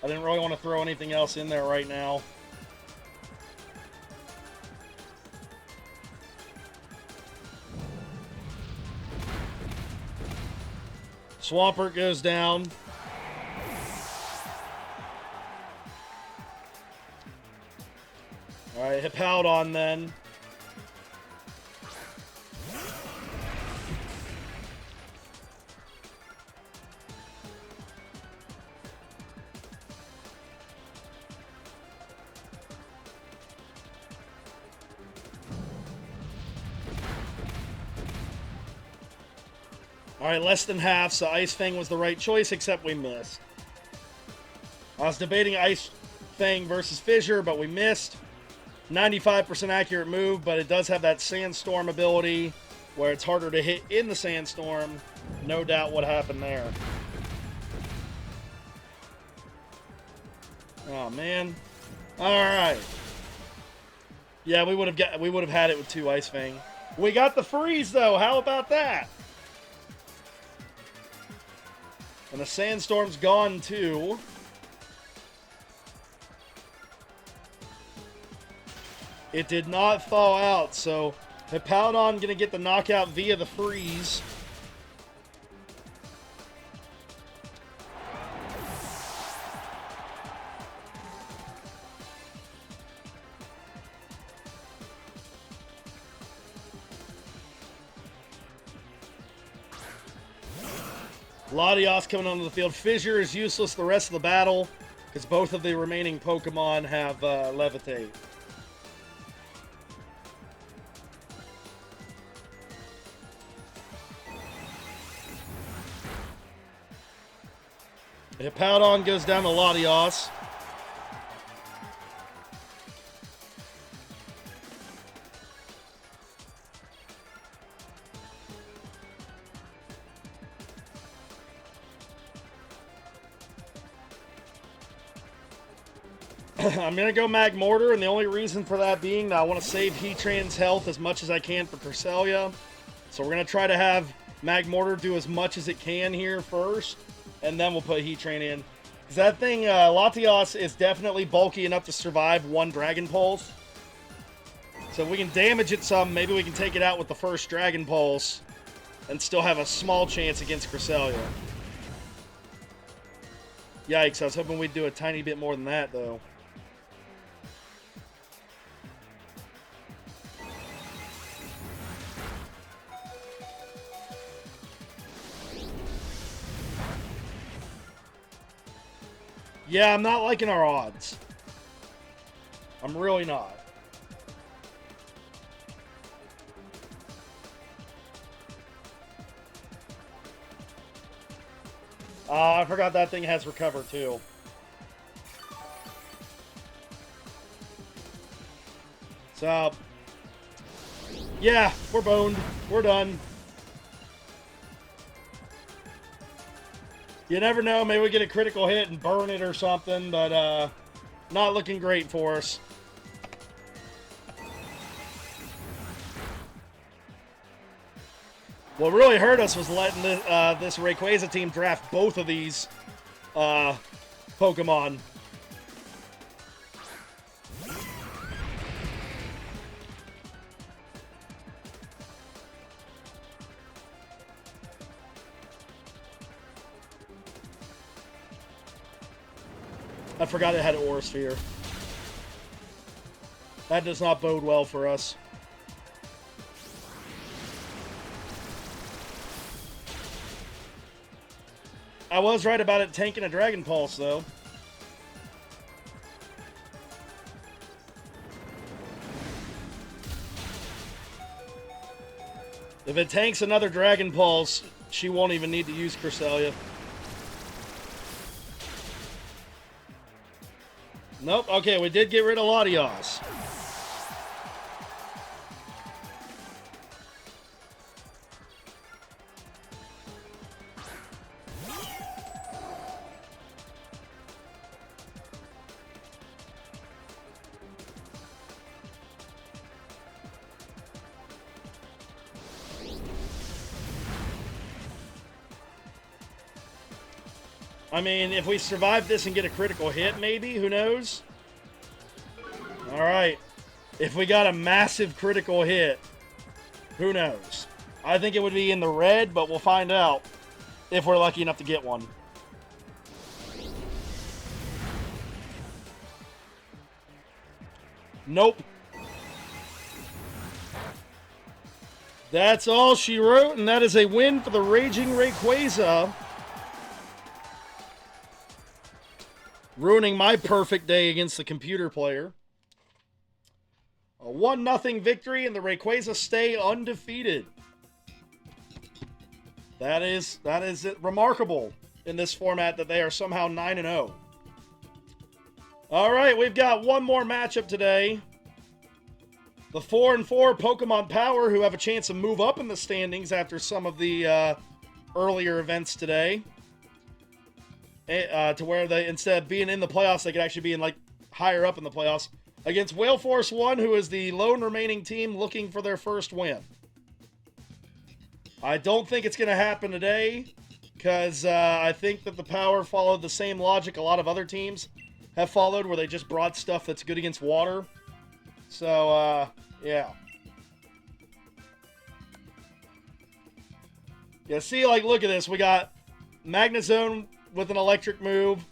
A: I didn't really want to throw anything else in there right now. Swampert goes down. Alright, Hippowdon then. Alright, less than half, so Ice Fang was the right choice, except we missed. I was debating Ice Fang versus Fissure, but we missed. 95% accurate move, but it does have that Sandstorm ability where it's harder to hit in the Sandstorm. No doubt what happened there. Oh, man. Alright. Yeah, we would have had it with 2 Ice Fang. We got the freeze, though. How about that? And the Sandstorm's gone, too. It did not thaw out, so Hippowdon going to get the knockout via the freeze. Latios coming onto the field. Fissure is useless the rest of the battle because both of the remaining Pokemon have Levitate. Hippowdon goes down to Latios. I'm going to go Magmortar, and the only reason for that being that I want to save Heatran's health as much as I can for Cresselia. So we're going to try to have Magmortar do as much as it can here first, and then we'll put Heatran in. Because that thing, Latios, is definitely bulky enough to survive one Dragon Pulse. So if we can damage it some, maybe we can take it out with the first Dragon Pulse and still have a small chance against Cresselia. Yikes, I was hoping we'd do a tiny bit more than that, though. Yeah, I'm not liking our odds. I'm really not. I forgot that thing has recover too. So, yeah, we're boned. We're done. You never know. Maybe we get a critical hit and burn it or something, but not looking great for us. What really hurt us was letting this Rayquaza team draft both of these Pokemon. I forgot it had an Aura Sphere. That does not bode well for us. I was right about it tanking a Dragon Pulse, though. If it tanks another Dragon Pulse, she won't even need to use Cresselia. Nope. Okay, we did get rid of Latios. I mean, if we survive this and get a critical hit, maybe, who knows? All right. If we got a massive critical hit, who knows? I think it would be in the red, but we'll find out if we're lucky enough to get one. Nope. That's all she wrote, and that is a win for the Raging Rayquaza. Ruining my perfect day against the computer player. A 1-0 victory, and the Rayquaza stay undefeated. That is remarkable in this format that they are somehow 9-0. All right, we've got one more matchup today. The 4-4 Pokemon Power, who have a chance to move up in the standings after some of the earlier events today. To where they, instead of being in the playoffs, they could actually be in, like, higher up in the playoffs. Against Wailforce 1, who is the lone remaining team looking for their first win. I don't think it's going to happen today, because I think that the Power followed the same logic a lot of other teams have followed, where they just brought stuff that's good against water. So, yeah. Yeah, see, like, look at this. We got Magnezone with an electric move.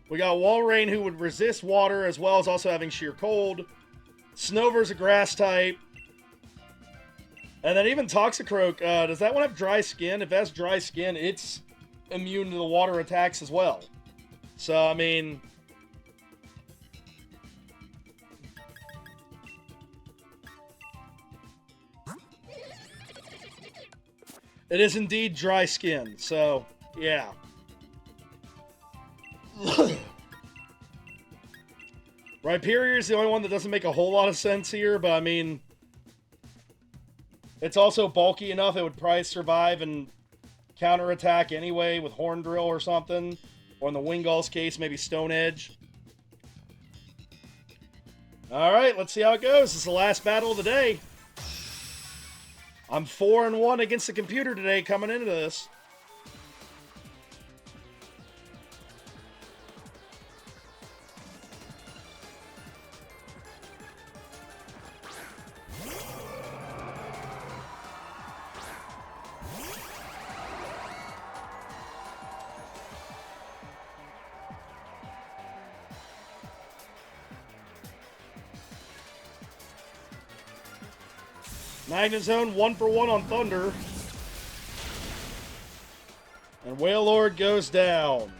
A: We got Walrein, who would resist water, as well as also having sheer cold. Snover's a grass type. And then even Toxicroak, does that one have dry skin? If it has dry skin, it's immune to the water attacks as well. So, I mean, it is indeed dry skin. So, yeah. Rhyperior is the only one that doesn't make a whole lot of sense here, but I mean, it's also bulky enough it would probably survive and counterattack anyway with Horn Drill or something. Or in the Wingull's case, maybe Stone Edge. Alright, let's see how it goes. This is the last battle of the day. I'm 4-1 against the computer today coming into this. Magnezone 1-for-1 on Thunder. And Wailord goes down.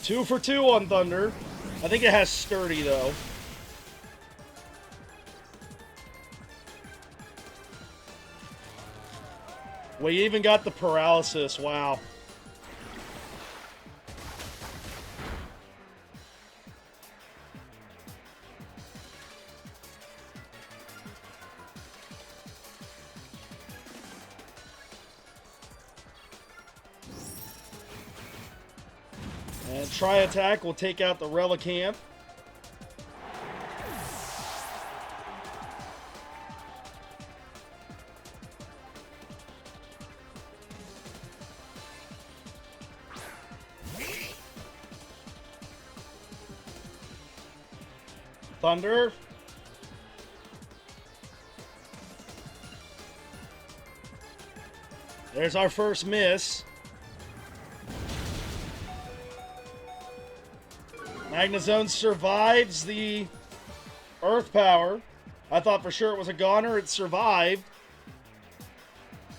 A: Two for two on Thunder. I think it has Sturdy, though. We even got the Paralysis. Wow. And Tri-Attack will take out the Relicanth. Thunder. There's our first miss. Magnezone survives the Earth Power. I thought for sure it was a goner. It survived.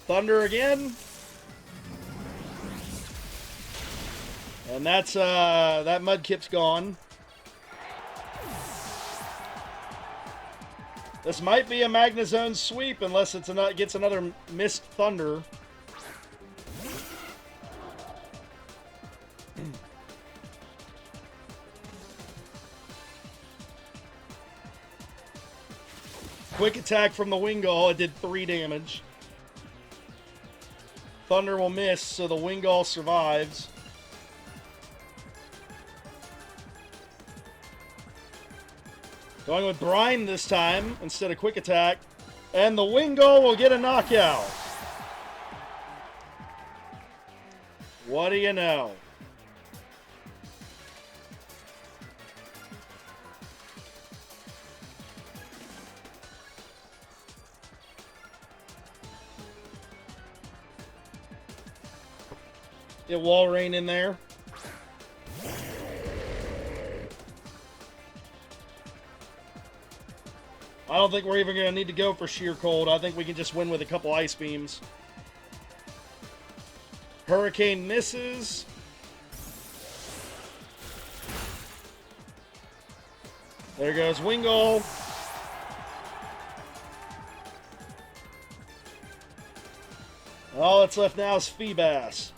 A: Thunder again. And that's that Mudkip's gone. This might be a Magnezone sweep unless it's gets another missed Thunder. Quick attack from the Wingull. It did 3 damage. Thunder will miss, so the Wingull survives. Going with Brine this time instead of Quick Attack. And the Wingull will get a knockout. What do you know? Get Walrein in there. I don't think we're even going to need to go for Sheer Cold. I think we can just win with a couple Ice Beams. Hurricane misses. There goes Wingull. All that's left now is Feebas.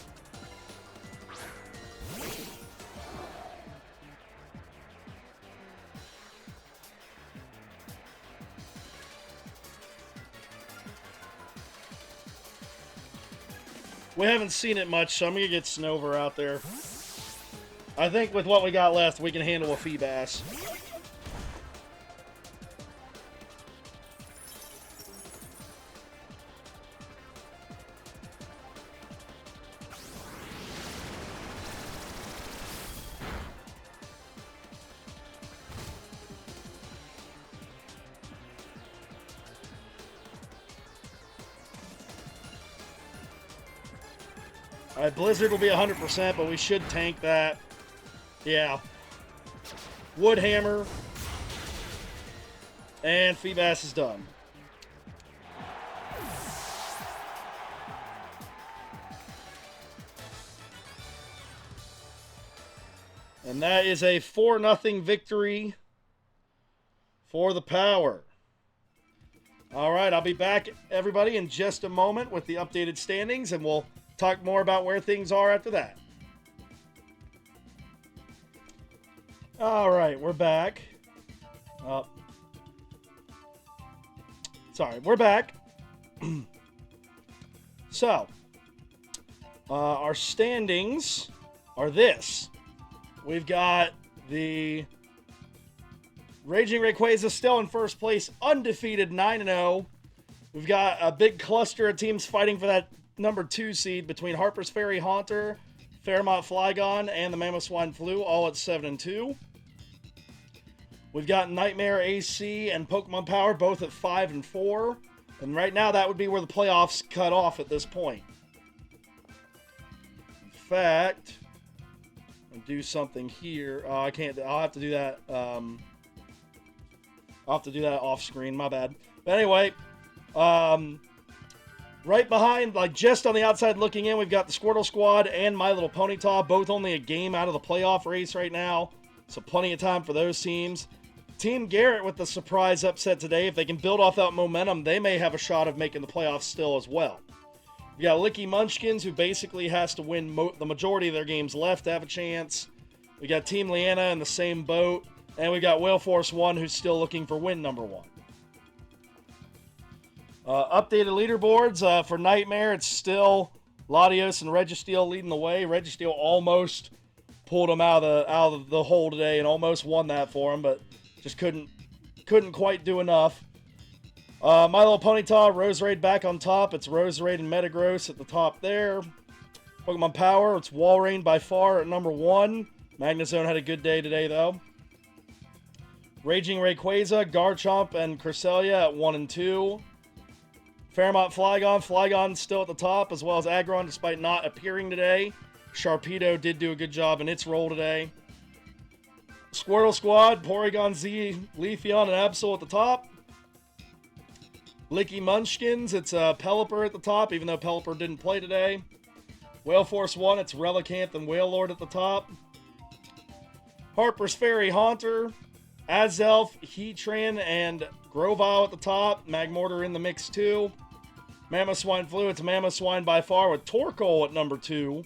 A: We haven't seen it much, so I'm going to get Snover out there. I think with what we got left, we can handle a Feebas. Alright, Blizzard will be 100%, but we should tank that. Yeah. Woodhammer. And Feebas is done. And that is a 4-0 victory for the Power. Alright, I'll be back, everybody, in just a moment with the updated standings, and we'll talk more about where things are after that. All right, we're back. Sorry, we're back. So, our standings are this. We've got the Raging Rayquaza still in first place, undefeated, 9-0. We've got a big cluster of teams fighting for that number 2 seed between Harpers, Ferry, Haunter, Fairmont, Flygon, and the Mamoswine Flu, all at 7-2. We've got Nightmare AC and Pokemon Power both at 5 and 4. And right now, that would be where the playoffs cut off at this point. In fact, I'll do something here. Oh, I can't. I'll have to do that. I'll have to do that off screen. My bad. But anyway, right behind, like just on the outside looking in, we've got the Squirtle Squad and My Little Ponyta, both only a game out of the playoff race right now. So plenty of time for those teams. Team Garrett with the surprise upset today. If they can build off that momentum, they may have a shot of making the playoffs still as well. We got Licky Munchkins, who basically has to win the majority of their games left to have a chance. We got Team Leanna in the same boat. And we got Wailforce 1, who's still looking for win number 1. Updated leaderboards for Nightmare. It's still Latios and Registeel leading the way. Registeel almost pulled him out of the hole today and almost won that for him, but just couldn't quite do enough. My Little Ponyta, Roserade back on top. It's Roserade and Metagross at the top there. Pokemon Power, it's Walrein by far at number 1. Magnezone had a good day today, though. Raging Rayquaza, Garchomp, and Cresselia at 1 and 2. Fairmont Flygon. Flygon still at the top, as well as Aggron, despite not appearing today. Sharpedo did do a good job in its role today. Squirtle Squad, Porygon Z, Leafeon, and Absol at the top. Licky Munchkins, it's Pelipper at the top, even though Pelipper didn't play today. Wailforce 1, it's Relicanth and Wailord at the top. Harpers, Ferry, Haunter, Azelf, Heatran, and Grovyle at the top. Magmortar in the mix too. Mamoswine Flu, it's Mamoswine by far with Torkoal at number 2.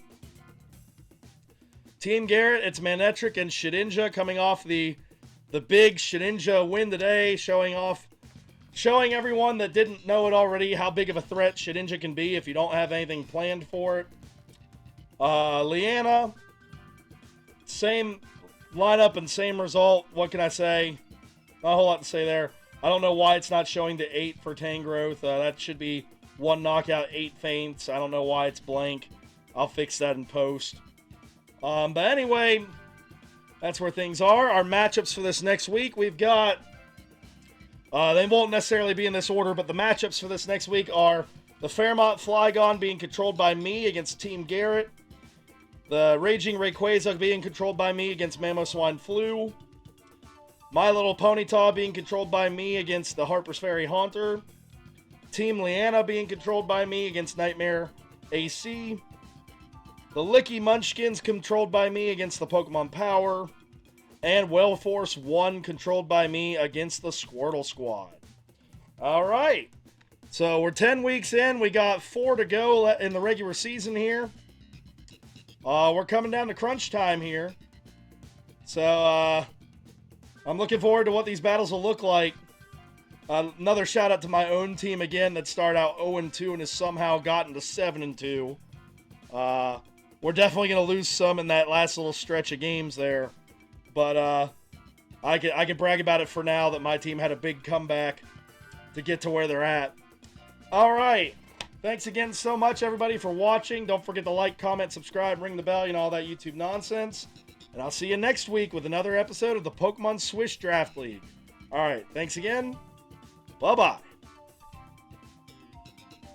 A: Team Garrett, it's Manectric and Shedinja coming off the big Shedinja win today, showing everyone that didn't know it already how big of a threat Shedinja can be if you don't have anything planned for it. Leanna, same lineup and same result. What can I say? Not a whole lot to say there. I don't know why it's not showing the 8 for Tangrowth. That should be 1 knockout, 8 feints. I don't know why it's blank. I'll fix that in post. But anyway, that's where things are. Our matchups for this next week, we've got... they won't necessarily be in this order, but the matchups for this next week are the Fairmont Flygon being controlled by me against Team Garrett. The Raging Rayquaza being controlled by me against Mamoswine Flu. My Little Ponyta being controlled by me against the Harpers Ferry Haunter. Team Leanna being controlled by me against Nightmare AC. The Licky Munchkins controlled by me against the Pokemon Power. And Wailforce 1 controlled by me against the Squirtle Squad. Alright. So we're 10 weeks in. We got 4 to go in the regular season here. We're coming down to crunch time here. So I'm looking forward to what these battles will look like. Another shout out to my own team again that started out 0-2 and has somehow gotten to 7-2. We're definitely going to lose some in that last little stretch of games there. But I can brag about it for now that my team had a big comeback to get to where they're at. All right. Thanks again so much, everybody, for watching. Don't forget to like, comment, subscribe, ring the bell, you know, all that YouTube nonsense. And I'll see you next week with another episode of the Pokemon Swish Draft League. All right. Thanks again. Bye-bye.